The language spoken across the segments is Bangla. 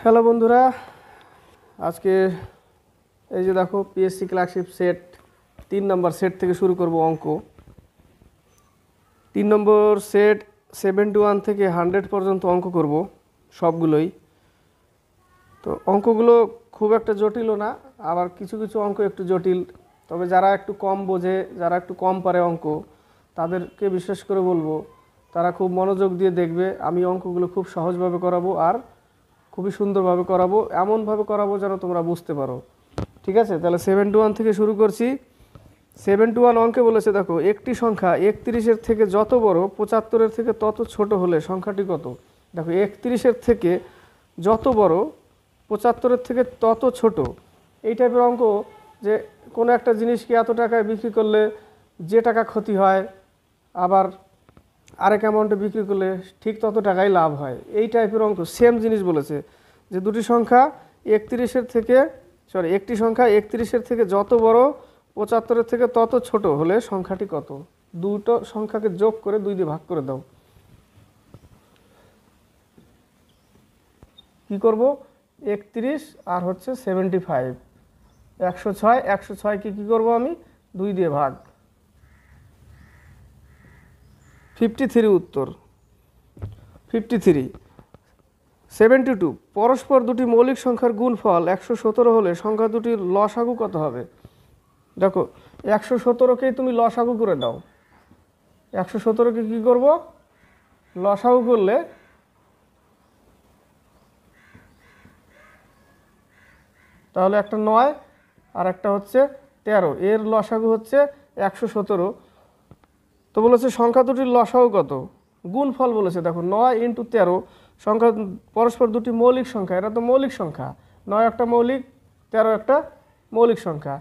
হ্যালো বন্ধুরা, আজকে এই যে দেখো পিএসসি ক্লার্কশিপ সেট 3 নম্বর সেট থেকে শুরু করব অঙ্ক। 3 নম্বর সেট 71 থেকে 100 পর্যন্ত অঙ্ক করব সবগুলোই। তো অঙ্কগুলো খুব একটা জটিলও না, আবার কিছু কিছু অঙ্ক একটু জটিল। তবে যারা একটু কম বোঝে, যারা একটু কম পারে অঙ্ক, তাদেরকে বিশেষ করে বলবো তারা খুব মনোযোগ দিয়ে দেখবে। আমি অঙ্কগুলো খুব সহজভাবে করাবো আর খুবই সুন্দরভাবে করাবো, এমনভাবে করাবো যেন তোমরা বুঝতে পারো। ঠিক আছে, তাহলে 71 থেকে শুরু করছি। 71 অঙ্কে বলেছে দেখো, একটি সংখ্যা 31-এর থেকে যত বড় 75-এর থেকে তত ছোট হলে সংখ্যাটি কত। দেখো 31-এর থেকে যত বড় 75-এর থেকে তত ছোট, এই টাইপের অঙ্ক। যে কোনো একটা জিনিসকে এত টাকায় বিক্রি করলে যে টাকা ক্ষতি হয়, আবার আরেক অ্যামাউন্টে বিক্রি করলে ঠিক তত টাকাই লাভ হয়, এই টাইপের অঙ্ক। সেম জিনিস বলেছে যে একটি সংখ্যা 31-এর থেকে যত বড় 75-এর থেকে তত ছোট হলে সংখ্যাটি কত। দুটো সংখ্যাকে যোগ করে 2 দিয়ে ভাগ করে দাও। কি করব, 31 আর হচ্ছে 75, 106। 106কে কী করবো আমি, 2 দিয়ে ভাগ। 53 উত্তর। 53। 72 পরস্পর দুটি মৌলিক সংখ্যার গুণফল 117 হলে সংখ্যা দুটির লসাগু কত হবে। দেখো 117কেই তুমি লসাগু করে দাও। 117কে কী করব, লসাগু করলে তাহলে একটা 9 আর একটা হচ্ছে 13, এর লসাগু হচ্ছে 117। তো বলেছে সংখ্যা দুটির লসাগু কত, গুণফল বলেছে। দেখো 9 × 13 সংখ্যা, পরস্পর দুটি মৌলিক সংখ্যা, এটা তো মৌলিক সংখ্যা। 9 একটা মৌলিক, 13 একটা মৌলিক সংখ্যা।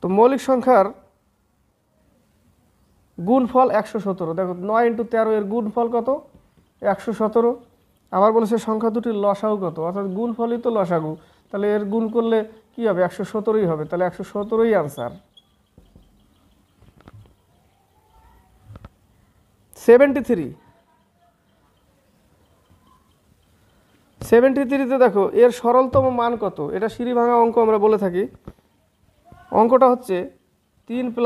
তো মৌলিক সংখ্যার গুণফল 117। দেখো 9 × 13 এর গুণফল কত, 117। আবার বলেছে সংখ্যা দুটির লসাগু কত, অর্থাৎ গুণফলই তো লসাগু, তাহলে এর গুণ করলে কি হবে, 117ই হবে। তাহলে 117ই আনসার। 73তে দেখো এর সরলতম মান কত। এটা সিঁড়ি ভাঙা অঙ্ক আমরা বলে থাকি। অঙ্কটা হচ্ছে 3 +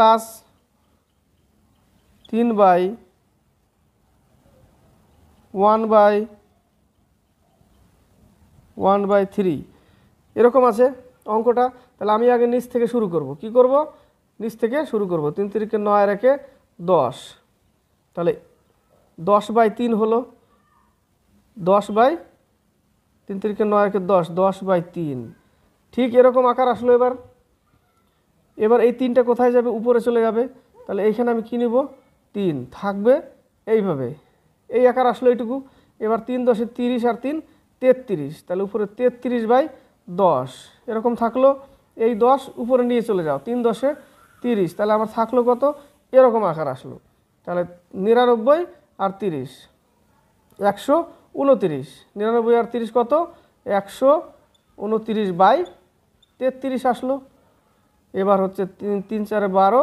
3/1/1/3 এরকম আছে অঙ্কটা। তাহলে আমি আগে নিচ থেকে শুরু করব। কি করব, নিচ থেকে শুরু করব। 3 × 3 = 9 আর 1 = 10। তাহলে 10/3 হলো, 10/3 3 × 3 = 9 আর 1 = 10, 10/3। ঠিক এরকম আকার আসলো। এবার এই 3টা কোথায় যাবে, উপরে চলে যাবে। তাহলে এইখানে আমি কী নিব, 3 থাকবে এইভাবে, এই আকার আসলো এইটুকু। এবার 3 × 10 = 30 আর 3 = 33, তাহলে উপরে 33/10 এরকম থাকলো। এই 10 উপরে নিয়ে চলে যাও, 3 × 10 = 30, তাহলে আমার থাকলো কত, এরকম আকার আসলো। তাহলে 99 আর 30 129, 99 আর 30 কত, 129/33 আসলো। এবার হচ্ছে 3 × 4 = 12,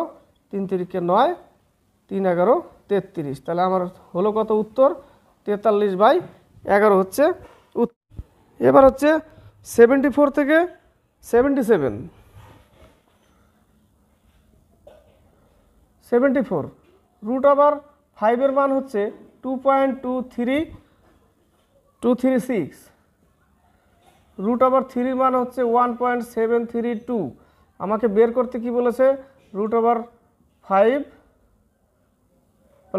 3 × 3 = 9, 3 × 11 = 33, তাহলে আমার হলো কত উত্তর, 43/11 হচ্ছে উত্তর। এবার হচ্ছে 74 থেকে 77। 74 √5 এর মান হচ্ছে 2.23236, √3 এর মান হচ্ছে 1.732। আমাকে বের করতে কি বলেছে, √5 +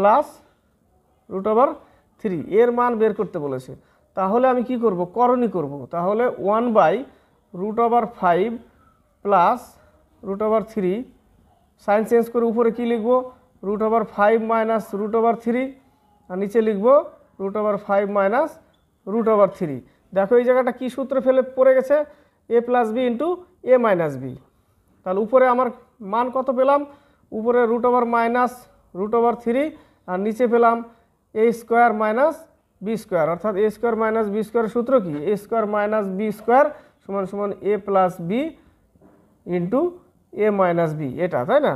√3 এর মান বের করতে বলেছে। তাহলে আমি কি করব, করণী করব। তাহলে 1/√5 + √3, সাইন চেঞ্জ করে উপরে কি লিখব, √5 - √3, আর নিচে লিখব √5 - √3। দেখো এই জায়গাটা কি সূত্রে ফেলে পড়ে গেছে, a + b × a - b। তাহলে উপরে আমার মান কত পেলাম, উপরে √3 আর নিচে পেলাম a² - b², অর্থাৎ a² - b² সূত্র কি, a² - b² = a + b × a - b, এটা তাই না।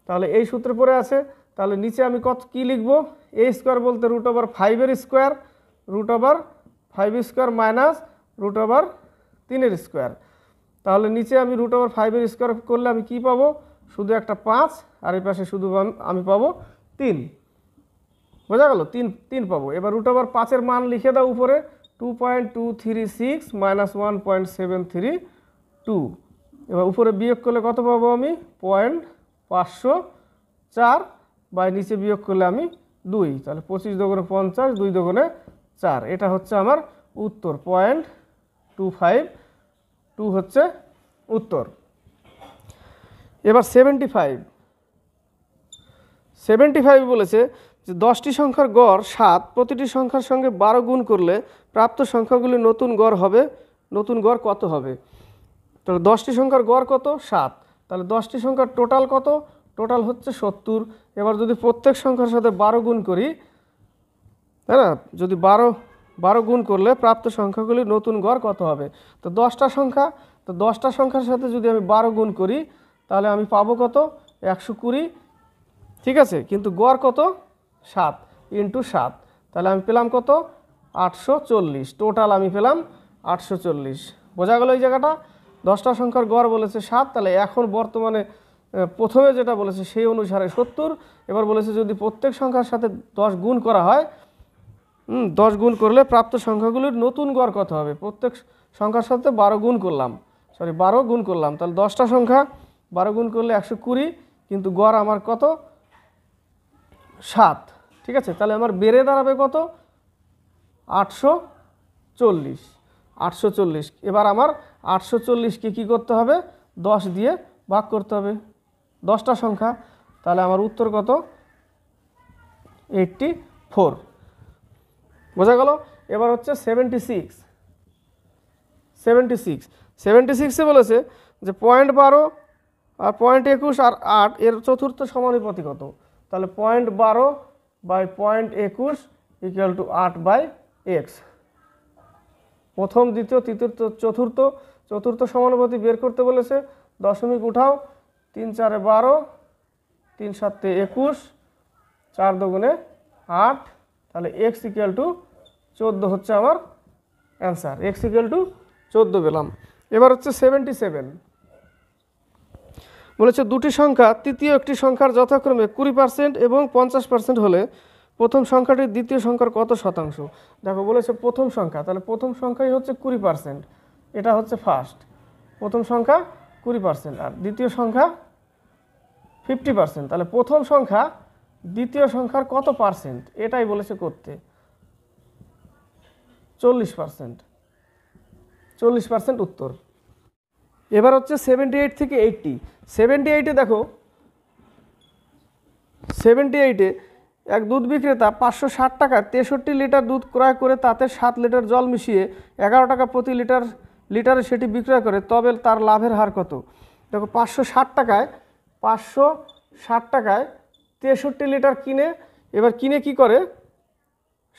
তাহলে এই সূত্রে পড়ে আছে। তাহলে নিচে আমি কী লিখব, এ স্কোয়ার বলতে √5 স্কোয়ার, √5 স্কোয়ার মাইনাস √3 স্কোয়ার। তাহলে নিচে আমি √5 স্কোয়ার করলে আমি কি পাবো, শুধু একটা 5, আর এই পাশে শুধু আমি পাবো 3। বোঝা গেল, 3 পাবো। এবার √5 মান লিখে দাও উপরে, 2.236 মাইনাস 1.732। এবার উপরে বিয়োগ করলে কত পাবো আমি, 0.504, বাই নিচে বিয়োগ করলে আমি 2। তাহলে 25 দুগুণে 50, 2 দুগুণে 4। এটা হচ্ছে আমার উত্তর, 0.252 হচ্ছে উত্তর। এবার 75 বলেছে যে 10টি সংখ্যার গড় 7, প্রতিটি সংখ্যার সঙ্গে 12 গুণ করলে প্রাপ্ত সংখ্যাগুলি নতুন গড় হবে, নতুন গড় কত হবে? তাহলে 10টি সংখ্যার গড় কত, 7। তাহলে 10টি সংখ্যার টোটাল কত, টোটাল হচ্ছে 70। এবার যদি প্রত্যেক সংখ্যার সাথে 12 গুণ করি, তাই না, যদি 12 গুণ করলে প্রাপ্ত সংখ্যাগুলির নতুন গড় কত হবে? তো 10টা সংখ্যা, তো 10টা সংখ্যার সাথে যদি আমি 12 গুণ করি তাহলে আমি পাবো কত, 120। ঠিক আছে, কিন্তু গড় কত, 7 ইন্টু 7, তাহলে আমি পেলাম কত, 840। টোটাল আমি পেলাম 840। বোঝা গেল এই জায়গাটা? 10টা সংখ্যার গড় বলেছে 7, তাহলে এখন বর্তমানে প্রথমে যেটা বলেছে সেই অনুসারে 70। এবার বলেছে যদি প্রত্যেক সংখ্যার সাথে 10 গুণ করা হয়, 10 গুণ করলে প্রাপ্ত সংখ্যাগুলির নতুন গড় কত হবে? প্রত্যেক সংখ্যার সাথে 12 গুণ করলাম, 12 গুণ করলাম, তাহলে 10টা সংখ্যা 12 গুণ করলে 120, কিন্তু গড় আমার কত, 7। ঠিক আছে, তাহলে আমার বেড়ে দাঁড়াবে কত, 840। এবার আমার 840কে কী করতে হবে, 10 দিয়ে ভাগ করতে হবে, 10টা সংখ্যা। তাহলে আমার উত্তর কত, 84। বোঝা গেল? এবার হচ্ছে 76 বলেছে যে 0.12 আর 0.21 আর 8 এর চতুর্থ সমানুপাতি কত? তাহলে 0.12 বাই 0.21 ইকুয়াল টু 8/x। প্রথম, দ্বিতীয়, তৃতীয়, চতুর্থ সমানুপাতি বের করতে বলেছে। দশমিক উঠাও, 3 4 12, 3 7 21, 4 দুগুণে 8, তাহলে x ইকুয়াল টু 14 হচ্ছে আমার অ্যান্সার। x ইকুয়াল টু 14 পেলাম। এবার হচ্ছে 77 বলেছে দুটি সংখ্যা তৃতীয় একটি সংখ্যার যথাক্রমে 20% এবং 50% হলে প্রথম সংখ্যাটি দ্বিতীয় সংখ্যার কত শতাংশ? দেখো বলেছে প্রথম সংখ্যা, তাহলে প্রথম সংখ্যাই হচ্ছে 20%, এটা হচ্ছে ফার্স্ট। প্রথম সংখ্যা 20% আর দ্বিতীয় সংখ্যা 50%। তাহলে প্রথম সংখ্যা দ্বিতীয় সংখ্যার কত পার্সেন্ট, এটাই বলেছে করতে। 40% উত্তর। এবার হচ্ছে 78 থেকে 80। 78-এ দেখো, 78-এ এক দুধ বিক্রেতা 560 টাকায় 63 লিটার দুধ ক্রয় করে তাতে 7 লিটার জল মিশিয়ে 11 টাকা প্রতি লিটারে সেটি বিক্রয় করে, তবে তার লাভের হার কত? দেখো 560 টাকায় 63 লিটার কিনে, এবার কিনে কি করে,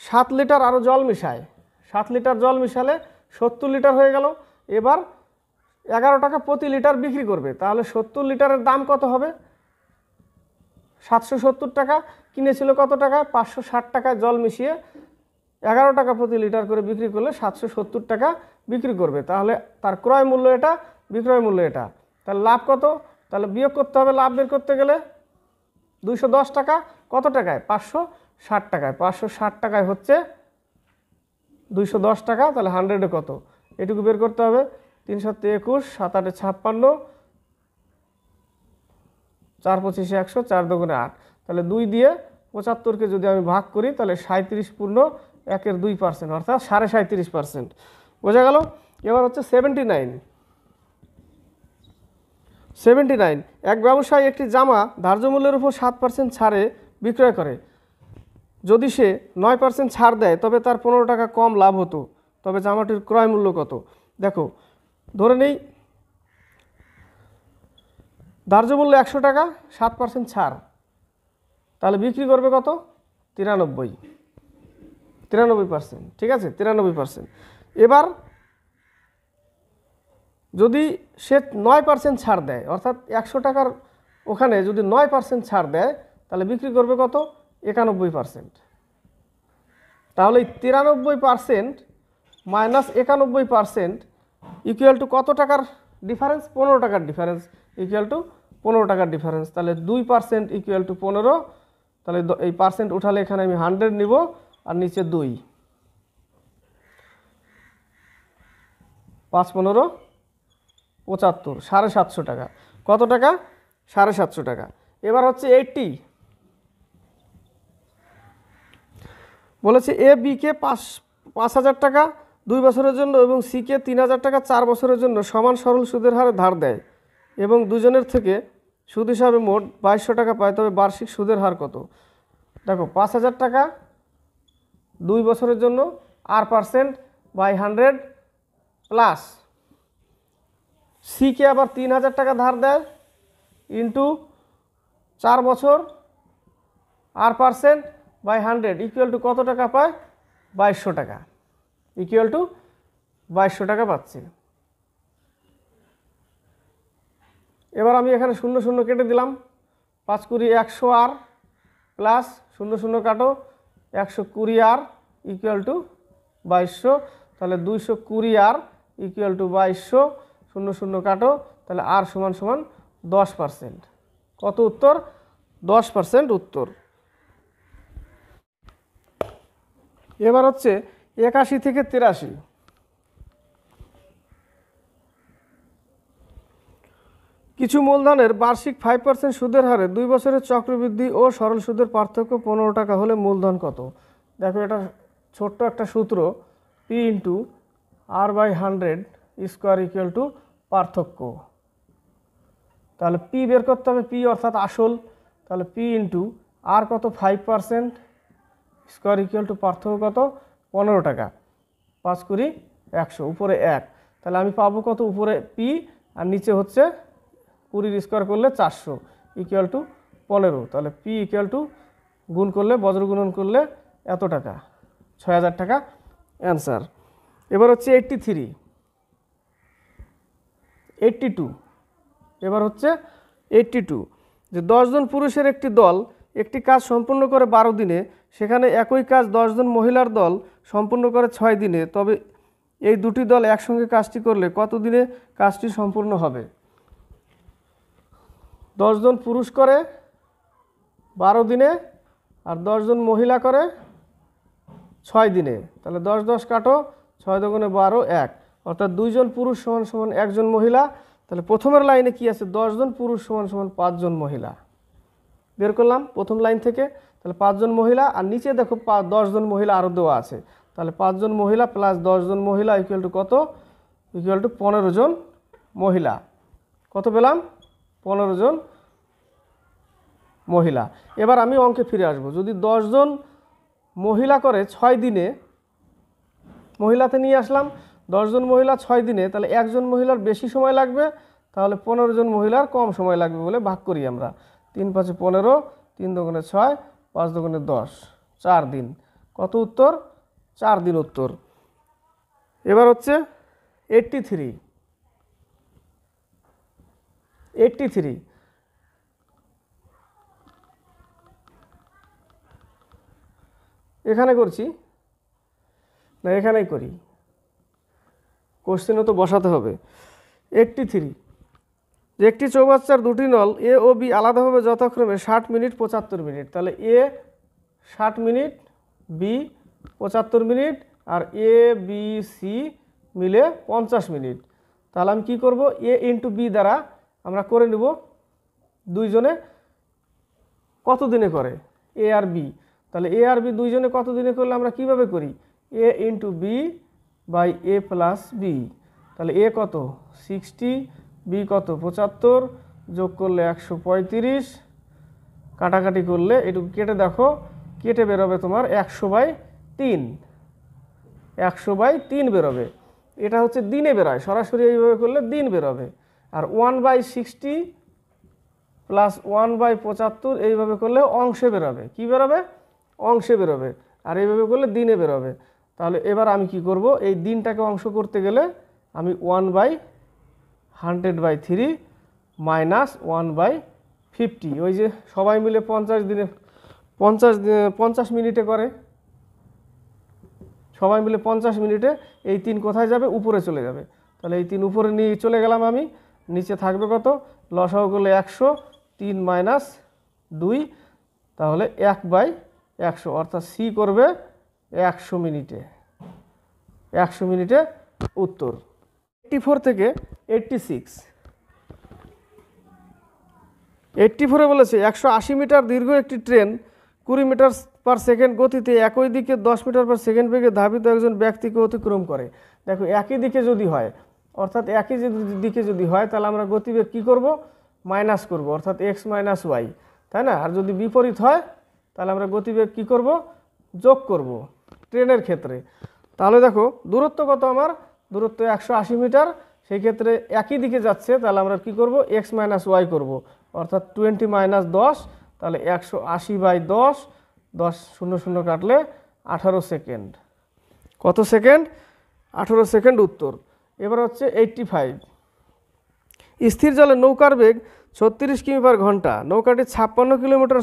7 লিটার আরও জল মিশায়। 7 লিটার জল মিশালে 70 লিটার হয়ে গেল। এবার 11 টাকা প্রতি লিটার বিক্রি করবে, তাহলে 70 লিটারের দাম কত হবে? 770 টাকা। কিনেছিল কত টাকা? 560 টাকায় জল মিশিয়ে 11 টাকা প্রতি লিটার করে বিক্রি করলে 770 টাকা বিক্রি করবে, তাহলে তার ক্রয় মূল্য এটা, বিক্রয় মূল্য এটা। তাহলে লাভ কত? তাহলে বিয়োগ করতে হবে, লাভ বের করতে গেলে 210 টাকা। কত টাকায়? 560 টাকায়। 560 টাকায় হচ্ছে 210 টাকা, তাহলে 100-এ কত? এটুকু বের করতে হবে। 3 7 21, 7 8 56, 4 25 100, 4 দুগুণে 8। তাহলে 2 দিয়ে 75-কে যদি আমি ভাগ করি তাহলে 37 পূর্ণ 1/2%, অর্থাৎ 37.5%। বোঝা গেল? এবার হচ্ছে 79। এক ব্যবসায়ী একটি জামা ধার্য মূল্যের উপর 7% ছাড়ে বিক্রয় করে। যদি সে 9% ছাড় দেয় তবে তার 15 টাকা কম লাভ হতো, তবে জামাটির ক্রয় মূল্য কত? দেখো, ধরে নেই ধার্য মূল্য 100 টাকা, 7% ছাড়, তাহলে বিক্রি করবে কত? 93%। ঠিক আছে, 93%। এবার যদি সে 9% ছাড় দেয়, অর্থাৎ 100 টাকার ওখানে যদি 9% ছাড় দেয় তাহলে বিক্রি করবে কত 91%। তাহলে 93% মাইনাস 91% ইকুয়াল টু কত টাকার ডিফারেন্স 15 টাকার ডিফারেন্স ইকুয়াল টু 15 টাকার ডিফারেন্স। তাহলে 2% ইকুয়াল টু 15। তাহলে এই পার্সেন্ট উঠালে এখানে আমি 100 নিব আর নিচে 2, 5 15 75, 750 টাকা। কত টাকা 750 টাকা। এবার হচ্ছে 80 বলেছে এ বিকে 5,000 টাকা 2 বছরের জন্য এবং সিকে 3,000 টাকা 4 বছরের জন্য সমান সরল সুদের হারে ধার দেয় এবং দুজনের থেকে সুদ হিসাবে মোট 2200 টাকা পায়, তবে বার্ষিক সুদের হার কত? দেখো 5,000 টাকা 2 বছরের জন্য আর পার্সেন্ট বাই 100 প্লাস সিকে আবার 3,000 টাকা ধার দেয় ইন্টু 4 বছর আর পার্সেন্ট বাই 100 ইকুয়াল টু কত টাকা পায় 2200 টাকা ইকুয়াল টু 2200 টাকা পাচ্ছে। এবার আমি এখানে 0 0 কেটে দিলাম, 5 20 100 আর প্লাস 0 0 কাটো 120 আর ইকুয়াল টু 2200। তাহলে 220 আর ইকুয়াল টু 2200, 0 0 কাটো, তাহলে আর সমান সমান 10%। কত উত্তর 10% উত্তর। এবার হচ্ছে 81 থেকে 83। কিছু মূলধনের বার্ষিক 5% সুদের হারে 2 বছরের চক্রবৃদ্ধি ও সরল সুদের পার্থক্য 15 টাকা হলে মূলধন কত? দেখো এটা ছোট্ট একটা সূত্র, P into R by 100 square equal to পার্থক্য। তাহলে পি বের করতে হবে, পি অর্থাৎ আসল। তাহলে পি ইন্টু আর কত 5% স্কোয়ার ইকুয়াল টু পার্থক্য কত 15 টাকা, 5 20 100 উপরে 1। তাহলে আমি পাবো কত উপরে পি আর নিচে হচ্ছে 20 স্কোয়ার করলে 400 ইকুয়াল টু 15। তাহলে পি ইকুয়াল টু গুণ করলে বজ্র গুণন করলে এত টাকা 6000 টাকা অ্যান্সার। এবার হচ্ছে 82। এবার হচ্ছে 82 যে 10 জন পুরুষের একটি দল একটি কাজ সম্পূর্ণ করে 12 দিনে, সেখানে একই কাজ 10 জন মহিলার দল সম্পূর্ণ করে 6 দিনে, তবে এই দুটি দল একসঙ্গে কাজটি করলে কত দিনে কাজটি সম্পূর্ণ হবে? 10 জন পুরুষ করে 12 দিনে আর 10 জন মহিলা করে 6 দিনে। তাহলে 10 10 কাটো, 6 দুগুণে 12 1, অর্থাৎ 2 জন পুরুষ সমান সমান 1 জন মহিলা। তাহলে প্রথমের লাইনে কি আছে 10 জন পুরুষ সমান সমান 5 জন মহিলা বের করলাম প্রথম লাইন থেকে। তাহলে 5 জন মহিলা আর নিচে দেখো 10 জন মহিলা আরও দেওয়া আছে। তাহলে 5 জন মহিলা প্লাস 10 জন মহিলা ইকুয়াল টু কত? ইকুয়াল টু 15 জন মহিলা। কত পেলাম 15 জন মহিলা। এবার আমি অঙ্কে ফিরে আসব। যদি 10 জন মহিলা করে 6 দিনে, মহিলাতে নিয়ে আসলাম 10 জন মহিলা 6 দিনে, তাহলে একজন মহিলার বেশি সময় লাগবে, তাহলে 15 জন মহিলার কম সময় লাগবে বলে ভাগ করি আমরা। 3 5 15, 3 দুগুণে 6, 5 দুগুণে 10, 4 দিন। কত উত্তর 4 দিন উত্তর। এবার হচ্ছে 83। এখানে করছি না, এখানেই করি, কোশ্চেনও তো বসাতে হবে। 83 যে একটি চৌবাচ্চার দুটি নল এ ও বি আলাদাভাবে যথাক্রমে 60 মিনিট 75 মিনিট। তাহলে এ 60 minute, B 75 minute R A B C মিলে 50 মিনিট। তাহলে আমি কি করব, এ ইন্টু বি দ্বারা আমরা করে নেব দুইজনে কত দিনে করে এ আর বি। তাহলে এ আর বি দুইজনে কত দিনে করলে আমরা কিভাবে করি, A into B by A plus B. তাহলে এ কত 60, বি কত 75, যোগ করলে 135, কাটাকাটি করলে এটুকু কেটে দেখো, কেটে বেরোবে তোমার 100/3, 100/3 বেরোবে। এটা হচ্ছে দিনে বেরোয়, সরাসরি এইভাবে করলে দিন বেরোবে। আর 1/60 প্লাস 1/75 এইভাবে করলে অংশে বেরোবে। কি বেরোবে? অংশে বেরোবে। আর এইভাবে করলে দিনে বেরোবে। তাহলে এবার আমি কি করব, এই দিনটাকে অংশ করতে গেলে আমি 1/100/3 মাইনাস 1/50 50, ওই যে সবাই মিলে 50 মিনিটে করে, সবাই মিলে 50 মিনিটে এই 3 কোথায় যাবে? উপরে চলে যাবে। তাহলে এই 3 উপরে নিয়ে চলে গেলাম আমি, নিচে থাকবে কত? লসাগু করলে 100, 3 মাইনাস 2, তাহলে 1/100, অর্থাৎ সি করবে 100 মিনিটে। 100 মিনিটে উত্তর। 84 থেকে 86, 84-এ বলেছে 180 মিটার দীর্ঘ একটি ট্রেন 20 মিটার পার সেকেন্ড গতিতে একই দিকে 10 মিটার পার সেকেন্ড বেগে ধাবিত একজন ব্যক্তিকে অতিক্রম করে। দেখো একই দিকে যদি হয়, অর্থাৎ একই দিকে যদি হয়, তাহলে আমরা গতিবেগ কী করব? মাইনাস করব, অর্থাৎ x মাইনাস ওয়াই, তাই না? আর যদি বিপরীত হয় তাহলে আমরা গতিবেগ কী করব? যোগ করব ট্রেনের ক্ষেত্রে। তাহলে দেখো দূরত্ব কত আমার? দূরত্ব 180 মিটার, সেই ক্ষেত্রে একই দিকে যাচ্ছে, তাহলে আমরা কি করব? x মাইনাস ওয়াই করব, অর্থাৎ 20 মাইনাস 10, তাহলে 180/10, 10 0 0 কাটলে 18 সেকেন্ড। কত সেকেন্ড? 18 সেকেন্ড উত্তর। এবার হচ্ছে 85, স্থির জলে নৌকার বেগ 36 কিমি/ঘন্টা, নৌকাটি 56 কিলোমিটার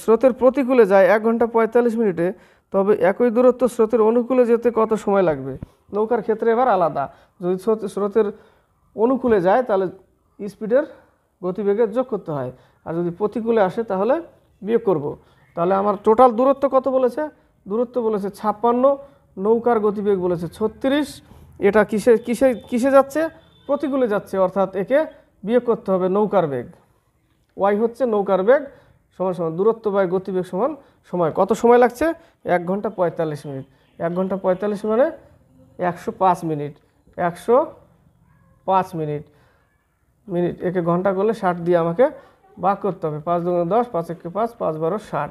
স্রোতের প্রতিকূলে যায় 1 ঘন্টা 45 মিনিটে, তবে একই দূরত্ব স্রোতের অনুকূলে যেতে কত সময় লাগবে? নৌকার ক্ষেত্রে এবার আলাদা, যদি স্রোতের অনুকূলে যায় তাহলে স্পিডের গতিবেগের যোগ করতে হয়, আর যদি প্রতিকূলে আসে তাহলে বিয়োগ করব। তাহলে আমার টোটাল দূরত্ব কত বলেছে? দূরত্ব বলেছে 56, নৌকার গতিবেগ বলেছে 36, এটা কিসে যাচ্ছে? প্রতিকূলে যাচ্ছে, অর্থাৎ একে বিয়োগ করতে হবে নৌকার বেগ। ওয়াই হচ্ছে নৌকার বেগ, সমান সমান দূরত্ব বাই গতিবেগ সমান সময়। কত সময় লাগছে? 1 ঘন্টা 45 মিনিট। 1 ঘন্টা 45 মানে 105 মিনিট। 105 মিনিট, একে ঘন্টা করলে 60 দিয়ে আমাকে ভাগ করতে হবে। 5 2 10, 5 1 5, 5 12 60,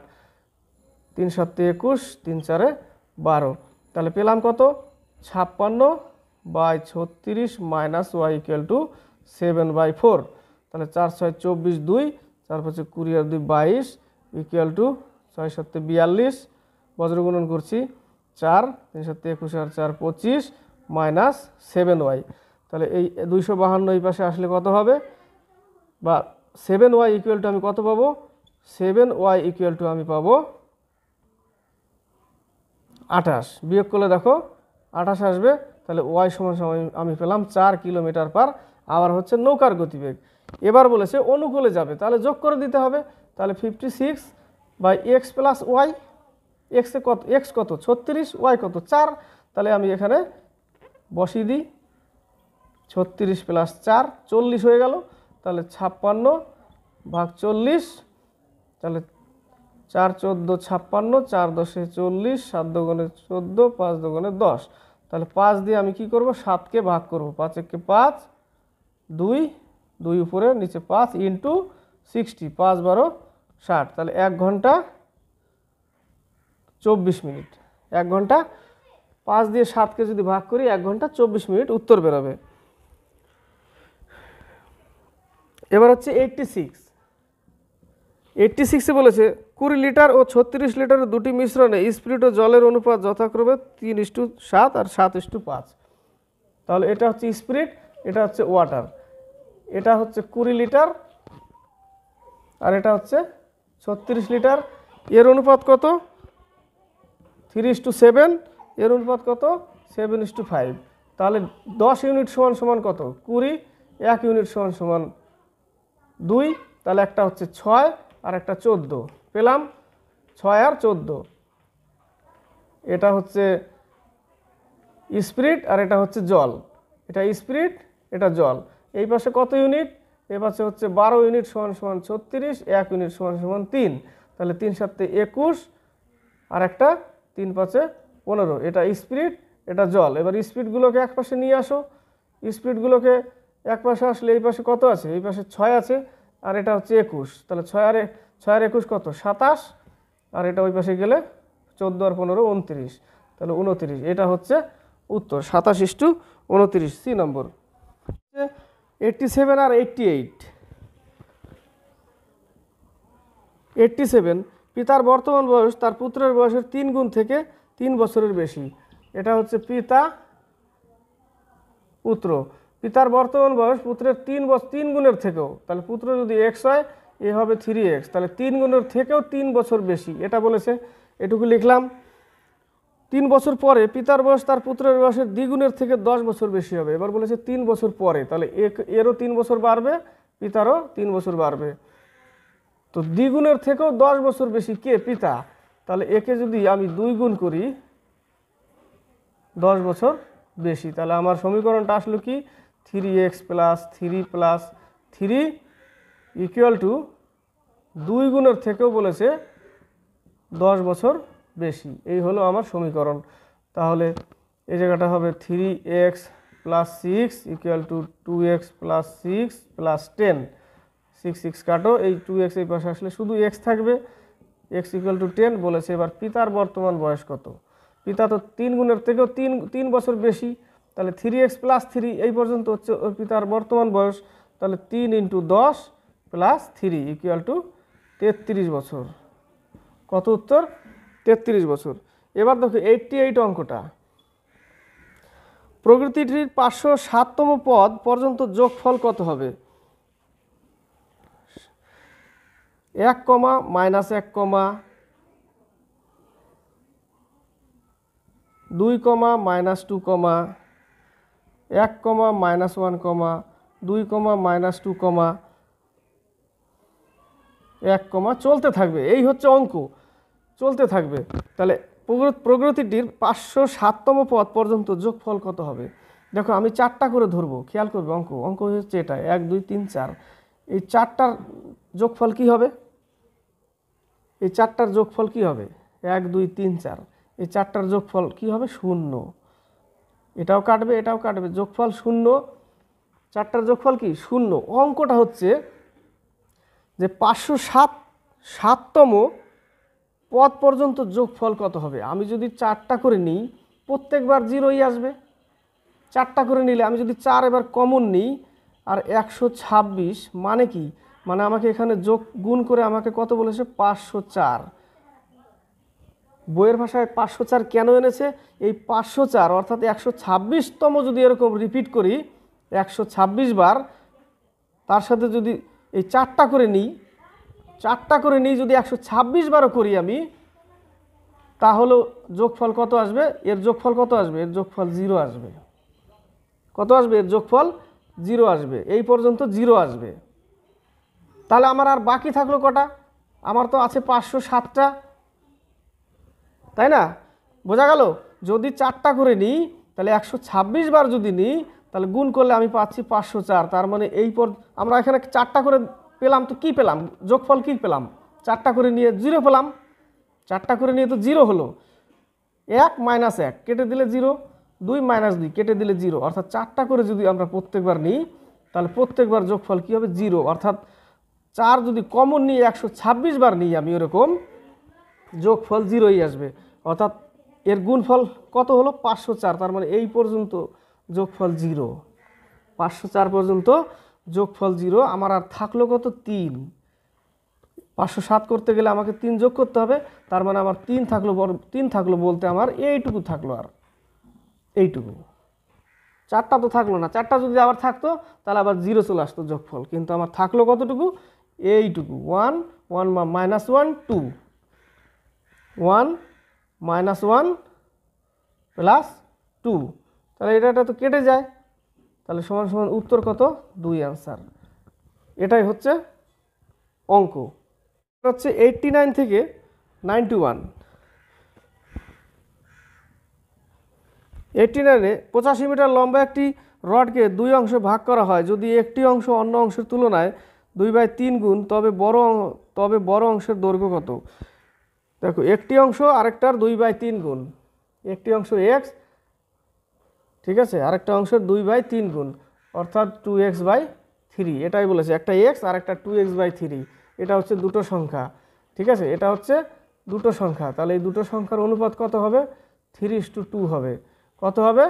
3 7 21, 3 4 12। তাহলে পেলাম কত? 56/36 মাইনাস ওয়াই ইকুয়াল টু 7/4। তাহলে 4 6 24, 2, 4 5 20 আর 2 22 ইকুয়াল টু 6 7 42, বজ্রগুণন করছি 4, 3 7 21 আর 4 25 মাইনাস 7y। তাহলে এই 252 এই পাশে আসলে কত হবে? বা 7y ইকুয়াল টু আমি কত পাবো? 7y ইকুয়াল টু আমি পাবো 28। বিয়োগ করলে দেখো 28 আসবে। তাহলে ওয়াই সমান সমান আমি পেলাম 4 কিলোমিটার পার আওয়ার হচ্ছে নৌকার গতিবেগ। এবার বলেছে অনুকূলে যাবে, তাহলে যোগ করে দিতে হবে। তাহলে 56/x প্লাস ওয়াই, এক্স কত? 36, ওয়াই কত? 4। তাহলে আমি এখানে বসিয়ে দিই, 36 প্লাস 4 40 হয়ে গেল। তাহলে 56/40, তাহলে 4 14 56, 4 10 40, 7 2 14, 5 2 10। তাহলে 5 দিয়ে আমি কি করব? 7কে ভাগ করব। 5 1 5, 2 2 উপরে নিচে 5 ইন্টু 60, 5 12 60। তাহলে 1 ঘন্টা 24 মিনিট। 1 ঘন্টা 5 দিয়ে 7কে যদি ভাগ করি 1 ঘন্টা 24 মিনিট উত্তর বেরোবে। এবার হচ্ছে 86 বলেছে 20 লিটার ও 36 লিটারের দুটি মিশ্রণে স্পিরিট ও জলের অনুপাত যথাক্রমে 3:7 আর 7:5। তাহলে এটা হচ্ছে স্পিরিট, এটা হচ্ছে ওয়াটার। এটা হচ্ছে 20 লিটার আর এটা হচ্ছে 36 লিটার। এর অনুপাত কত? 3:7। এর অনুপাত কত? 7:5। তাহলে 10 ইউনিট সমান সমান কত? 20। 1 ইউনিট সমান সমান 2। তাহলে একটা হচ্ছে 6 আর একটা 14। পেলাম 6 আর 14। এটা হচ্ছে স্পিরিট আর এটা হচ্ছে জল। এটা স্পিরিট, এটা জল। এই পাশে কত ইউনিট? এই পাশে হচ্ছে 12 ইউনিট সমান সমান 36, 1 ইউনিট সমান সমান 3। তাহলে 3 7 21 আর একটা 3 5 15। এটা স্পিরিট, এটা জল। এবার স্পিরিটগুলোকে এক পাশে নিয়ে আসো। স্পিরিটগুলোকে এক পাশে আসলে এই পাশে কত আছে? এই পাশে 6 আছে আর এটা হচ্ছে 21। তাহলে 6 আর 21 কত? 27। আর এটা ওই পাশে গেলে 14 আর 15 29। তাহলে 29। এটা হচ্ছে উত্তর, 27:29, সি নম্বর। 87 আর 88। 87, পিতার বর্তমান বয়স তার পুত্রের বয়সের 3 গুণ থেকে 3 বছরের বেশি। এটা হচ্ছে পিতা পুত্র। পিতার বর্তমান বয়স পুত্রের 3 গুণের থেকেও, তাহলে পুত্র যদি এক্স হয় এ হবে 3x, তাহলে 3 গুণের থেকেও 3 বছর বেশি, এটা বলেছে। এটুকু লিখলাম। 3 বছর পরে পিতার বয়স তার পুত্রের বয়সের দ্বিগুণের থেকে 10 বছর বেশি হবে। এবার বলেছে 3 বছর পরে, তাহলে এরও 3 বছর বাড়বে, পিতারও 3 বছর বাড়বে। তো দ্বিগুণের থেকেও 10 বছর বেশি কে? পিতা। তাহলে একে যদি আমি 2 গুণ করি 10 বছর বেশি, তাহলে আমার সমীকরণটা আসলো কি 3x + 3 + 3 = 2 গুণের থেকেও বলেছে 10 বছর বেশি। এই হলো আমার সমীকরণ। তাহলে এই জায়গাটা হবে 3x + 6 = 2x + 6 + 10। 6 কাটো, এই 2x এই পাশে আসলে শুধু x থাকবে, x = 10 বলেছে। এবার পিতার বর্তমান বয়স কত? পিতা তো 3 গুণের থেকেও 3 বছর বেশি, তাহলে 3x + 3 এই পর্যন্ত হচ্ছে ওর পিতার বর্তমান বয়স। তাহলে 3 × 10 + 3 = 33 বছর। কত উত্তর? 33 বছর। এবার দেখো 88 অঙ্কটা। প্রকৃতিটির 507তম পদ পর্যন্ত যোগফল কত হবে? 1, -1, -2, -2, -1, -2, 2, -2, 1, চলতে থাকবে। এই হচ্ছে অঙ্ক, চলতে থাকবে। তাহলে প্রগতিটির 507তম পদ পর্যন্ত যোগফল কত হবে? দেখো আমি 4টা করে ধরবো, খেয়াল করবে। অঙ্ক হচ্ছে এটা 1, 2, 3, 4। এই 4টার যোগফল কি হবে? এই 4টার যোগফল কি হবে? 1, 2, 3, 4। এই 4টার যোগফল কি হবে? 0। এটাও কাটবে, এটাও কাটবে, যোগফল 0। 4টার যোগফল কি? 0। অঙ্কটা হচ্ছে যে 507তম পদ পর্যন্ত যোগফল কত হবে। আমি যদি 4টা করে নিই, প্রত্যেকবার 0ই আসবে। 4টা করে নিলে আমি যদি 4 এবার কমন নিই, আর 126 মানে কি? মানে আমাকে এখানে গুণ করে আমাকে কত বলেছে? 504। বইয়ের ভাষায় 504 কেন এনেছে? এই 504 অর্থাৎ 126তম যদি এরকম রিপিট করি 126 বার, তার সাথে যদি এই 4টা করে নিই, 4টা করে নিই যদি 126 বারও করি আমি, তাহলে যোগফল কত আসবে? এর যোগফল কত আসবে? এর যোগফল 0 আসবে। কত আসবে? এর যোগফল 0 আসবে। এই পর্যন্ত 0 আসবে। তাহলে আমার আর বাকি থাকলো কটা? আমার তো আছে 507টা, তাই না? বোঝা গেল? যদি 4টা করে নিই, তাহলে 126 বার যদি নিই, তাহলে গুণ করলে আমি পাচ্ছি 504। তার মানে এই আমরা এখানে 4টা করে পেলাম, তো কি পেলাম? যোগফল কি পেলাম? 4টা করে নিয়ে 0 পেলাম। 4টা করে নিয়ে তো 0 হলো। 1 - 1 কেটে দিলে 0, 2 - 2 কেটে দিলে 0। অর্থাৎ 4টা করে যদি আমরা প্রত্যেকবার নিই, তাহলে প্রত্যেকবার যোগফল কি হবে? 0। অর্থাৎ 4 যদি কমন নিয়ে 126 বার নিই আমি, এরকম যোগফল 0ই আসবে। অর্থাৎ এর গুণফল কত হলো? 504। তার মানে এই পর্যন্ত যোগফল 0। 504 পর্যন্ত যোগফল 0। আমার আর থাকলো কত? 3। 507 করতে গেলে আমাকে 3 যোগ করতে হবে। তার মানে আমার 3 থাকলো, 3 থাকলো বলতে আমার এইটুকু থাকলো, আর এইটুকু। 4টা তো থাকলো না। 4টা যদি আবার থাকতো তাহলে আবার 0 চলে আসতো যোগফল। কিন্তু আমার থাকলো কতটুকু? এইটুকু। 1, 1 - 1, 2, 1 - 1 + 2। তাহলে এটা তো কেটে যায়। তাহলে সমান সমান উত্তর কত? 2 অ্যান্সার। এটাই হচ্ছে অঙ্ক। হচ্ছে 89 থেকে 91। 89-এ 85 মিটার লম্বা একটি রডকে 2 অংশে ভাগ করা হয়। যদি একটি অংশ অন্য অংশের তুলনায় 2/3 গুণ, তবে বড় অংশের দৈর্ঘ্য কত? দেখো, একটি অংশ আরেকটার 2/3 গুণ। একটি অংশ x, ঠিক আছে, আরেকটা অংশের 2/3 গুণ, অর্থাৎ 2x/3। এটাই বলেছে, একটা x আর একটা 2x/3। এটা হচ্ছে দুটো সংখ্যা, ঠিক আছে, এটা হচ্ছে দুটো সংখ্যা। তাহলে এই দুটো সংখ্যার অনুপাত কত হবে? 3:2 হবে। কত হবে?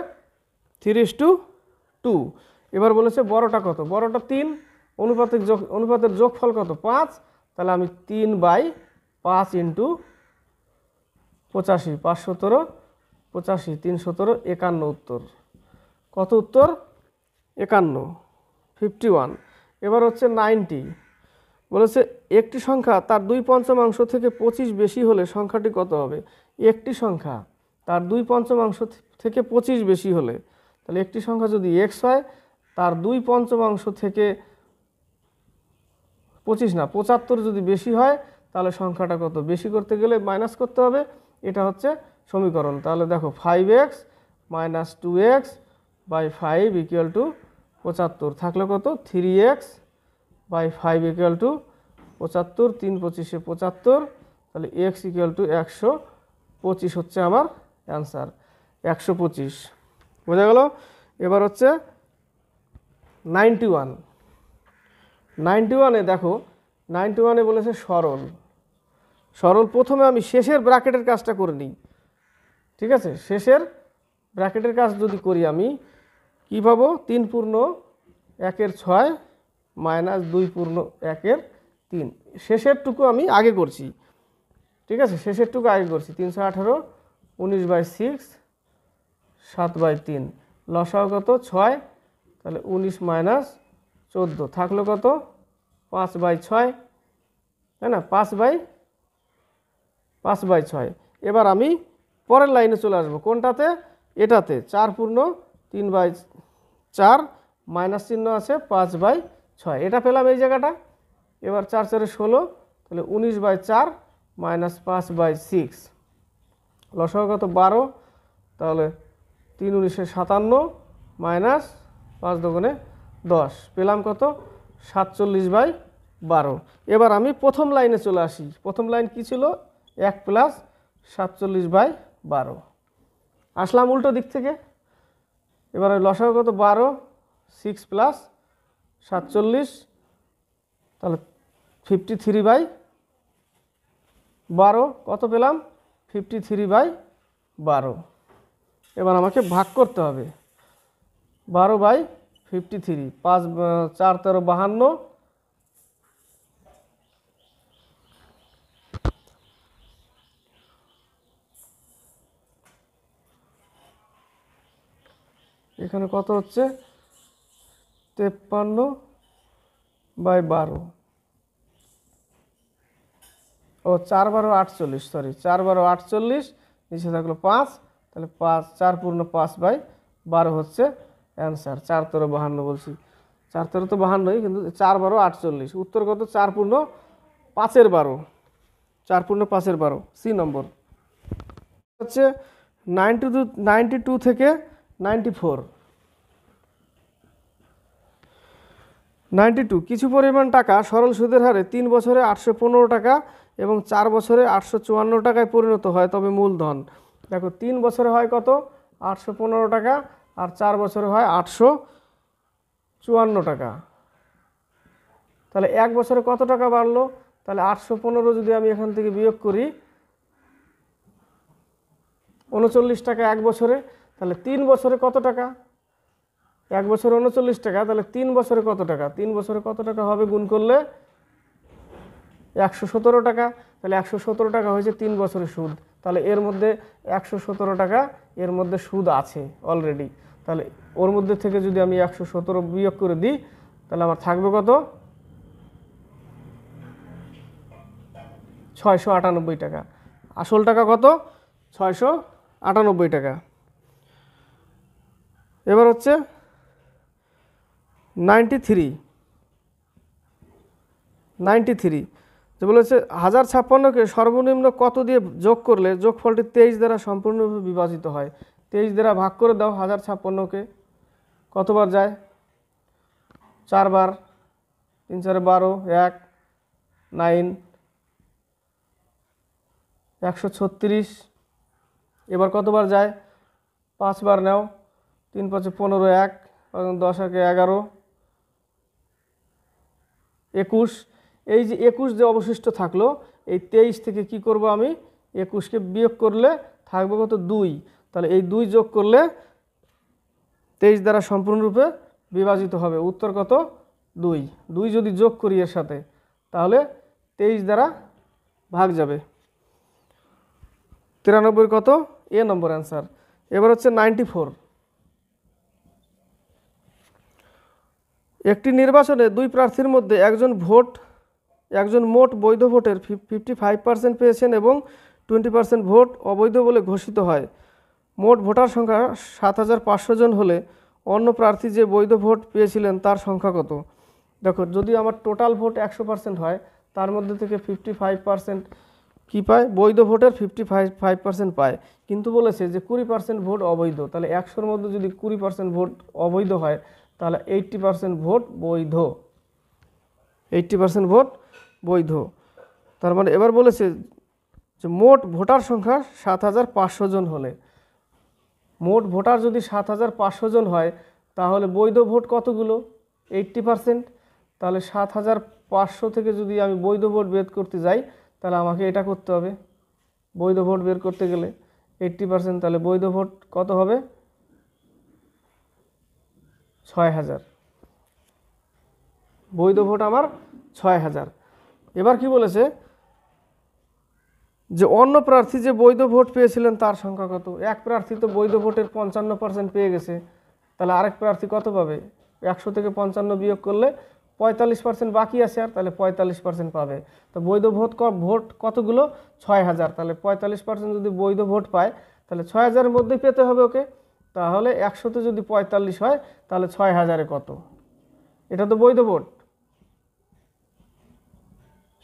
3:2। এবার বলেছে বড়টা কত? বড়টা 3। অনুপাতের যোগফল কত? 5। তাহলে আমি 3/5 × 85, 5 × 17 = 85, 3 × 17 = 51 উত্তর। কত উত্তর? 51, 51। এবার হচ্ছে 90, বলেছে একটি সংখ্যা তার 2/5 থেকে 25 বেশি হলে সংখ্যাটি কত হবে? একটি সংখ্যা তার 2/5 থেকে 25 বেশি হলে, তাহলে একটি সংখ্যা যদি এক্স হয়, তার 2/5 থেকে 25 না 75 যদি বেশি হয়, তাহলে সংখ্যাটা কত? বেশি করতে গেলে মাইনাস করতে হবে। এটা হচ্ছে সমীকরণ। তাহলে দেখো 5x - 2x / 5 = 75, থাকলে কত? 3x / 5 = 75, 3 × 25 = 75, তাহলে x = 125 হচ্ছে আমার অ্যান্সার, 125। বোঝা গেল? এবার হচ্ছে 91। 91-এ দেখো, 91-এ বলেছে সরল। সরল প্রথমে আমি শেষের ব্র্যাকেটের কাজটা করে নিই, ঠিক আছে? শেষের ব্র্যাকেটের কাজ যদি করি আমি কী পাবো? 3 পূর্ণ 1-এর 6 - 2 পূর্ণ 1-এর 3। শেষেরটুকু আমি আগে করছি, ঠিক আছে? শেষেরটুকু আগে করছি। 318, 19/6, 7/3, লসাগু কত? 6, তাহলে 19 - 14, থাকলো কত? 5/6, তাই না? 5/6। এবার আমি পরের লাইনে চলে আসবো। কোনটাতে? এটাতে। 4 পূর্ণ 3/4, মাইনাস চিহ্ন আছে, 5/6, এটা পেলাম এই জায়গাটা। এবার 4 × 4 = 16, তাহলে 19/4 - 5/6, লসাগু কত? 12, তাহলে 3 × 19 = 57 মাইনাস 5 × 2 = 10, পেলাম কত? 47/12। এবার আমি প্রথম লাইনে চলে আসি। প্রথম লাইন কি ছিল? 1 + 47/12। আসলাম উল্টো দিক থেকে। এবার লসাগু কত? 12, 6 + 47, তাহলে 53/12, কত পেলাম? 53/12। এবার আমাকে ভাগ করতে হবে 12/53, 5 4 13 52, এখানে কত হচ্ছে? 53/12, ও 4 12 48, সরি 4 12 48, নিচে থাকলো 5, তাহলে 5 4 পূর্ণ 5/12 হচ্ছে অ্যান্সার। 4 13 52 বলছি, 4 13 তো 52ই, কিন্তু 4 12 48, উত্তর কত? 4 পূর্ণ 5/12, 4 পূর্ণ 5/12, সি নম্বর। হচ্ছে 92 থেকে 94। 92, কিছু পরিমাণ টাকা সরল সুদের হারে 3 বছরে 815 টাকা এবং 4 বছরে 854 টাকায় পরিণত হয়, তবে মূলধন। দেখো 3 বছরে হয় কত? 815 টাকা, আর 4 বছরে হয় 854 টাকা। তাহলে 1 বছরে কত টাকা বাড়লো? তাহলে 815 যদি আমি এখান থেকে বিয়োগ করি, 39 টাকা 1 বছরে। তাহলে 3 বছরে কত টাকা? 1 বছরে 39 টাকা, তাহলে 3 বছরে কত টাকা? 3 বছরে কত টাকা হবে গুণ করলে? 117 টাকা। তাহলে 117 টাকা হয়েছে 3 বছরের সুদ। তাহলে এর মধ্যে 117 টাকা এর মধ্যে সুদ আছে অলরেডি। তাহলে ওর মধ্যে থেকে যদি আমি 117 বিয়োগ করে দিই, তাহলে আমার থাকবে কত? 698 টাকা। আসল টাকা কত? 698 টাকা। এবার হচ্ছে 93 যে বলেছে 1056কে সর্বনিম্ন কত দিয়ে যোগ করলে যোগফলটি 23 দ্বারা সম্পূর্ণরূপে বিভাজিত হয়? 23 দ্বারা ভাগ করে দাও 1056কে। কতবার যায়? 4 বার। 3 4 12, 1 9, 136। এবার কতবার যায়? 5 বার নাও। 3 5 15, 1 10 1 11, 21। এই যে 21 যে অবশিষ্ট থাকলো, এই 23 থেকে কি করব আমি? 21কে বিয়োগ করলে থাকবে কত? 2। তাহলে এই 2 যোগ করলে 23 দ্বারা সম্পূর্ণরূপে বিভাজিত হবে। উত্তর কত? 2। 2 যদি যোগ করি এর সাথে, তাহলে 23 দ্বারা ভাগ যাবে। 93 কত? এ নম্বর অ্যান্সার। এবার হচ্ছে 94। একটি নির্বাচনে দুই প্রার্থীর মধ্যে একজন মোট বৈধ ভোটের 55% পেয়েছেন এবং 20% ভোট অবৈধ বলে ঘোষিত হয়। মোট ভোটার সংখ্যা 7,500 জন হলে অন্য প্রার্থী যে বৈধ ভোট পেয়েছিলেন তার সংখ্যা কত? দেখো, যদি আমার টোটাল ভোট 100% হয়, তার মধ্যে থেকে 55% কী পায়? বৈধ ভোটের 55% পায়। কিন্তু বলেছে যে 20% ভোট অবৈধ, তাহলে 100-র মধ্যে যদি 20% ভোট অবৈধ হয়, তাহলে 80% ভোট বৈধ। 80% ভোট বৈধ। তার মানে এবার বলেছে যে মোট ভোটার সংখ্যা 7,500 জন হলে, মোট ভোটার যদি 7,500 জন হয়, তাহলে বৈধ ভোট কতগুলো? 80%। তাহলে 7,500 থেকে যদি আমি বৈধ ভোট বের করতে যাই, তাহলে আমাকে এটা করতে হবে। বৈধ ভোট বের করতে গেলে 80%, তাহলে বৈধ ভোট কত হবে? 6,000। বৈধ ভোট আমার 6,000। এবার কি বলেছে যে অন্য প্রার্থী যে বৈধ ভোট পেয়েছিলেন তার সংখ্যা কত? এক প্রার্থী তো বৈধ ভোটের 55% পেয়ে গেছে, তাহলে আরেক প্রার্থী কত পাবে? 100 থেকে 55 বিয়োগ করলে 45% বাকি আছে, আর তাহলে 45% পাবে। তো বৈধ ভোট কতগুলো? 6,000। তাহলে 45% যদি বৈধ ভোট পায়, তাহলে 6,000-এর মধ্যেই পেতে হবে ওকে। তাহলে 100-তে যদি 45 হয়, তাহলে 6,000-এ কত? এটা তো বৈধ ভোট।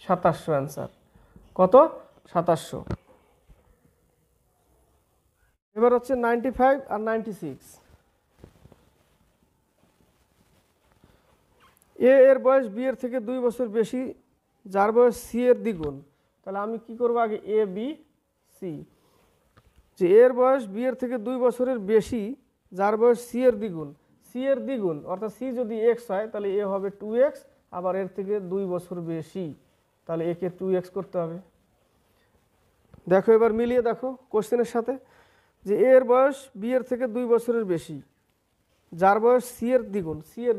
2700 অ্যান্সার। কত? 2700। এবার হচ্ছে 95 আর 96। এর বয়স বি এর থেকে 2 বছর বেশি, যার বয়স সি এর দ্বিগুণ। তাহলে আমি কি করব? আগে এ বি সি। যে এর বয়স বি এর থেকে 2 বছরের বেশি, যার বয়স সি এর দ্বিগুণ। সি এর দ্বিগুণ অর্থাৎ সি যদি এক্স হয়, তাহলে এ হবে 2x, আবার এর থেকে 2 বছর বেশি, তাহলে একে 2x করতে হবে। দেখো, এবার মিলিয়ে দেখো কোশ্চেনের সাথে, যে এর বয়স বি এর থেকে 2 বছরের বেশি, যার বয়স সি এর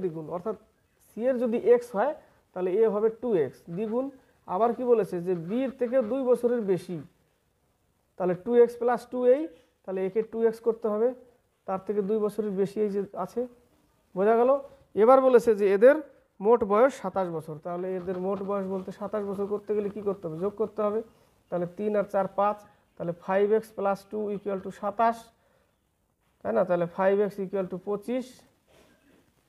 দ্বিগুণ অর্থাৎ সি এর যদি এক্স হয়, তাহলে এ হবে 2x দ্বিগুণ। আবার কি বলেছে? যে বি এর থেকে 2 বছরের বেশি, তাহলে 2x + 2a, তাহলে একে 2x করতে হবে, তার থেকে 2 বছরের বেশি এই যে আছে। বোঝা গেল? এবার বলেছে যে এদের মোট বয়স 27 বছর। তাহলে এদের মোট বয়স বলতে 27 বছর করতে গেলে কি করতে হবে? যোগ করতে হবে। তাহলে 3 আর 4 5, তাহলে 5x + 2 = 27, তাই না? তাহলে 5x = 25,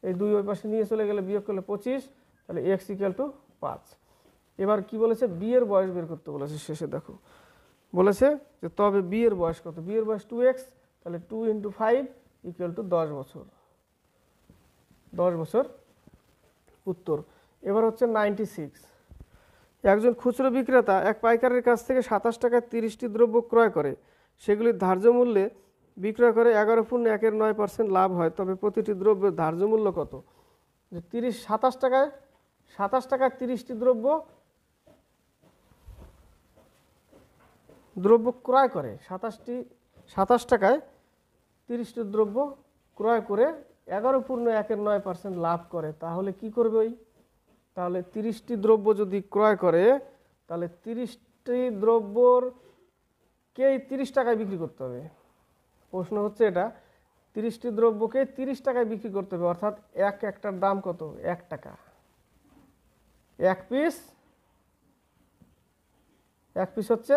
এই 2 ওই পাশে নিয়ে চলে গেলে বিয়োগ করলে 25, তাহলে x = 5। এবার কি বলেছে? বি এর বয়স বের করতে বলেছে শেষে। দেখো, বলেছে যে তবে বি এর বয়স কত? বি এর বয়স 2x, তাহলে 2 × 5 = 10 বছর। 10 বছর উত্তর। এবার হচ্ছে 96। একজন খুচরো বিক্রেতা এক পাইকারের কাছ থেকে 27 টাকায় 30টি দ্রব্য ক্রয় করে, সেগুলির ধার্য মূল্যে বিক্রয় করে 11.1% লাভ হয়, তবে প্রতিটি দ্রব্যের ধার্য মূল্য কত? যে 27 টাকায় 30টি দ্রব্য ক্রয় করে, 27 টাকায় 30টি দ্রব্য ক্রয় করে 11.19% লাভ করে, তাহলে কি করবে? তাহলে 30টি দ্রব্য যদি ক্রয় করে, তাহলে 30টি দ্রব্যর কেই 30 টাকায় বিক্রি করতে হবে। প্রশ্ন হচ্ছে এটা, 30টি দ্রব্যকে 30 টাকায় বিক্রি করতে হবে, অর্থাৎ একটার দাম কত? 1 টাকা। এক পিস হচ্ছে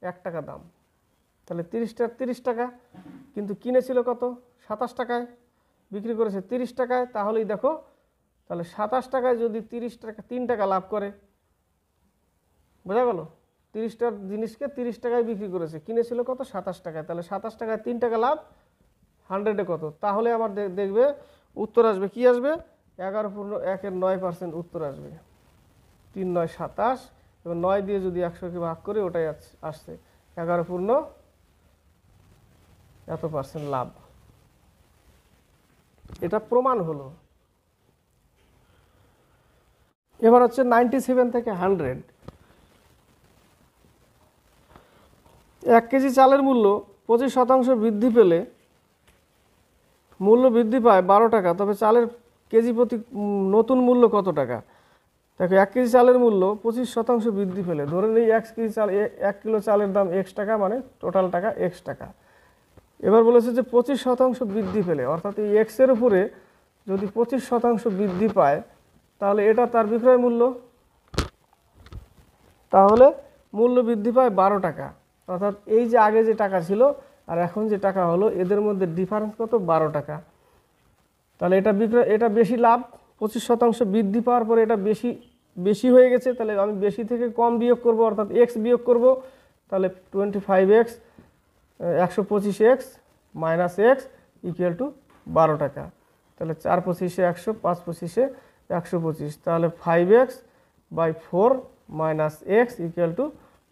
1 টাকা দাম। তাহলে 30টার 30 টাকা, কিন্তু কিনেছিল কত? 27 টাকায়, বিক্রি করেছে 30 টাকায়। তাহলেই দেখো, তাহলে 27 টাকায় যদি 30 টাকা 3 টাকা লাভ করে, বোঝা গেল? 30টার জিনিসকে 30 টাকায় বিক্রি করেছে, কিনেছিল কত? 27 টাকায়। তাহলে 27 টাকায় 3 টাকা লাভ, 100-এ কত? তাহলে আমার দেখবে উত্তর আসবে, কি আসবে? 11.19% উত্তর আসবে। 3 × 9 = 27, এবং 9 দিয়ে যদি 100-কে ভাগ করে, ওটাই আসছে 11% লাভ। এটা প্রমাণ হলো। এবার হচ্ছে 97 থেকে 100। 1 কেজি চালের মূল্য 25% বৃদ্ধি পেলে মূল্য বৃদ্ধি পায় 12 টাকা, তবে চালের কেজি প্রতি নতুন মূল্য কত টাকা? দেখো, 1 কেজি চালের মূল্য 25% বৃদ্ধি পেলে, ধরে নিই 1 কিলো চালের দাম x টাকা, মানে টোটাল টাকা x টাকা। এবার বলেছে যে 25% বৃদ্ধি পেলে, অর্থাৎ এই x এর উপরে যদি 25% বৃদ্ধি পায় তাহলে এটা তার বিক্রয় মূল্য, তাহলে মূল্য বৃদ্ধি পায় 12 টাকা। অর্থাৎ এই যে আগে যে টাকা ছিল আর এখন যে টাকা হলো এদের মধ্যে ডিফারেন্স কত? 12 টাকা। তাহলে এটা বেশি লাভ, 25% বৃদ্ধি পাওয়ার পরে এটা বেশি হয়ে গেছে, তাহলে আমি বেশি থেকে কম বিয়োগ করব, অর্থাৎ এক্স বিয়োগ করব। তাহলে 25x 125x minus X equal to 12 টাকা। তাহলে 4 25 100, 5 25 125, তাহলে 5x by 4 minus X equal to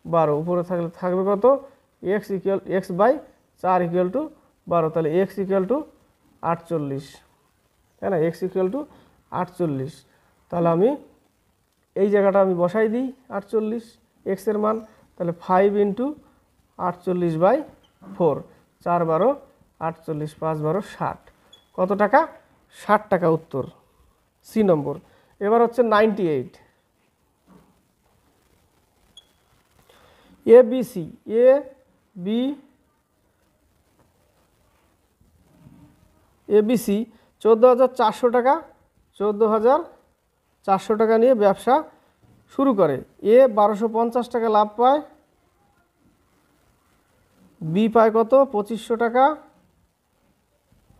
12। উপরে থাকবে কত? এক্স বাই 4 ইকুয়াল টু 12, তাহলে এক্স ইকুয়াল টু 48, তাই না? X equal two 48। তাহলে আমি এই জায়গাটা আমি বসাই দিই 48 এক্সের মান, তাহলে 5 ইন্টু 48 বাই 4, 4 12 48, 5 12 60, কত টাকা? 60 টাকা উত্তর, সি নম্বর। এবার হচ্ছে 98, এবিসি, এবিসি 14,400 টাকা, 14,400 টাকা নিয়ে ব্যবসা শুরু করে। এ 1250 টাকা লাভ পায়, বি পায় কত? 2500 টাকা,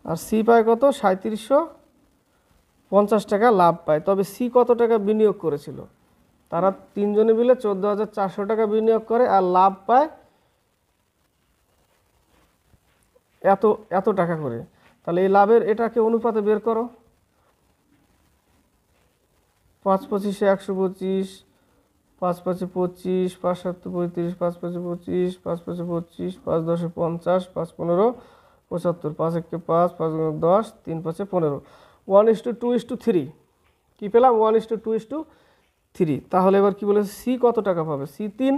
আর সি পায় কত? 3750 টাকা লাভ পায়। তবে সি কত টাকা বিনিয়োগ করেছিল? তারা তিনজনে মিলে 14,400 টাকা বিনিয়োগ করে আর লাভ পায় এত টাকা করে। তাহলে এই লাভের এটাকে অনুপাতে বের করো। 5 25 125, 5 5 25, 5 7 35, 5 5 25, 5 5 25, 5 10 50, 5 15 75, 5 1 5, 5 10, 3 5 15, 1:2:3। কি পেলাম? 1:2:3। তাহলে এবার কি বলেছে? সি কত টাকা পাবে? সি 3।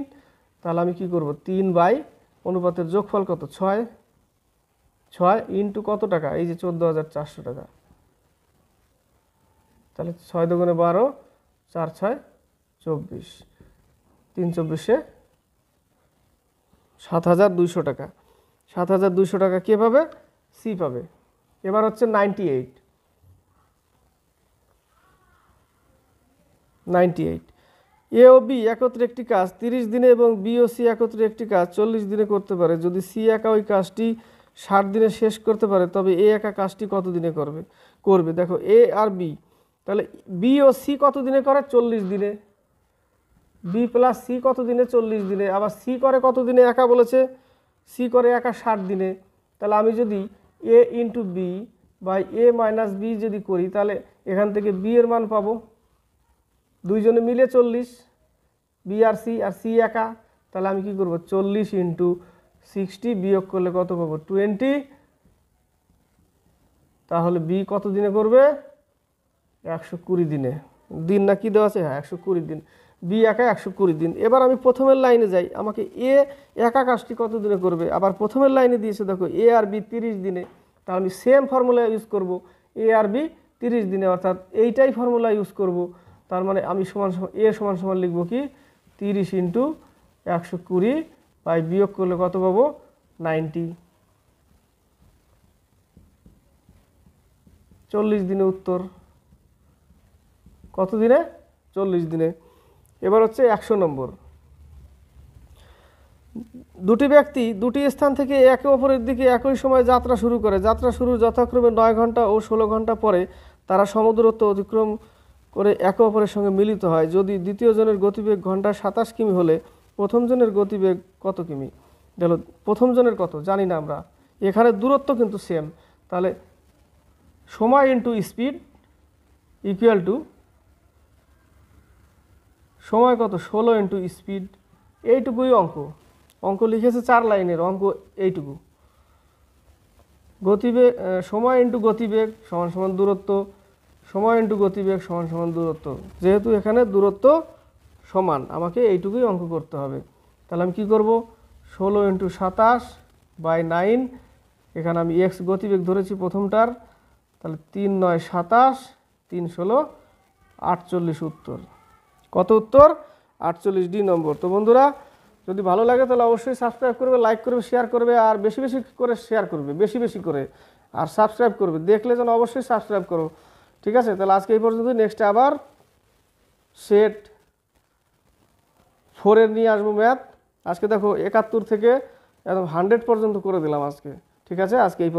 তাহলে আমি কি করব? 3 বাই অনুপাতের যোগফল কত? 6, 6 ইন্টু কত টাকা? এই যে 14,400 টাকা। তাহলে 6 দুগুণে 12, 4 6 24, 3 24 7,200 টাকা। 7,200 টাকা কে পাবে? সি পাবে। এবার হচ্ছে 98, এ ও বি একত্রে একটি কাজ 30 দিনে এবং বি ও সি একত্রে একটি কাজ 40 দিনে করতে পারে। যদি সি একা ওই কাজটি 60 দিনে শেষ করতে পারে তবে এ একা কাজটি কত দিনে করবে? দেখো এ আর বি, তাহলে বি ও সি কত দিনে করে? 40 দিনে। বি প্লাস সি কত দিনে? 40 দিনে। আবার সি করে কত দিনে একা বলেছে? সি করে একা 60 দিনে। তাহলে আমি যদি A into B by A minus B যদি করি তাহলে এখান থেকে বি এর মান পাবো, দুইজনে মিলে 40, বি আর সি একা। তাহলে আমি কি করব? 40 ইন্টু 60 বিয়োগ করলে কত পাবো? 20। তাহলে বি কত দিনে করবে? 120 দিনে। দিন না কি দেওয়া আছে? হ্যাঁ, 120 দিন। বি একা 120 দিন। এবার আমি প্রথমের লাইনে যাই, আমাকে এ একা কাজটি কত দিনে করবে? আবার প্রথমের লাইনে দিয়েছে দেখো এ আর বি 30 দিনে। তাহলে আমি সেম ফর্মুলা ইউজ করব, এ আর বি 30 দিনে, অর্থাৎ এইটাই ফর্মুলা ইউজ করব। তার মানে আমি এ সমান সমান লিখব কি? 30 ইন্টু 120 বাই বিয়োগ করলে কত পাবো? 90, 40 দিনে উত্তর। কত দিনে? 40 দিনে। এবার হচ্ছে 100 নম্বর, দুটি ব্যক্তি দুটি স্থান থেকে একে অপরের দিকে একই সময় যাত্রা শুরু করে। যাত্রা শুরুর যথাক্রমে 9 ঘন্টা ও 16 ঘন্টা পরে তারা সমদূরত্ব অতিক্রম করে একে অপরের সঙ্গে মিলিত হয়। যদি দ্বিতীয় জনের গতিবেগ ঘন্টায় 27 কিমি হলে প্রথম জনের গতিবেগ কত কিমি? দেখো প্রথম জনের কত জানি না আমরা, এখানে দূরত্ব কিন্তু সেম। তাহলে সময় ইন্টু স্পিড ইকুয়াল টু সময় কত? 16 ইন্টু স্পিড। এইটুকুই অঙ্ক লিখেছে 4 লাইনের অঙ্ক এইটুকু। গতিবেগ সময় ইন্টু গতিবেগ সমান সমান দূরত্ব, সময় ইন্টু গতিবেগ সমান সমান দূরত্ব। যেহেতু এখানে দূরত্ব সমান আমাকে এইটুকুই অঙ্ক করতে হবে। তাহলে আমি কি করব? 16 ইন্টু 27 বাই 9, এখানে আমি এক্স গতিবেগ ধরেছি প্রথমটার, তাহলে 3 9 27, 3 16 48 উত্তর। কত উত্তর? 48 ডি নম্বর। তো বন্ধুরা যদি ভালো লাগে তাহলে অবশ্যই সাবস্ক্রাইব করবে, লাইক করবে, শেয়ার করবে, আর বেশি বেশি করে শেয়ার করবে, বেশি বেশি করে, আর সাবস্ক্রাইব করবে। দেখলে যেন অবশ্যই সাবস্ক্রাইব করো। ঠিক আছে, তাহলে আজকে এই পর্যন্ত। নেক্সটে আবার সেট 4 নিয়ে আসবো ম্যাথ। আজকে দেখো 71 থেকে একদম 100 পর্যন্ত করে দিলাম আজকে। ঠিক আছে, আজকে এই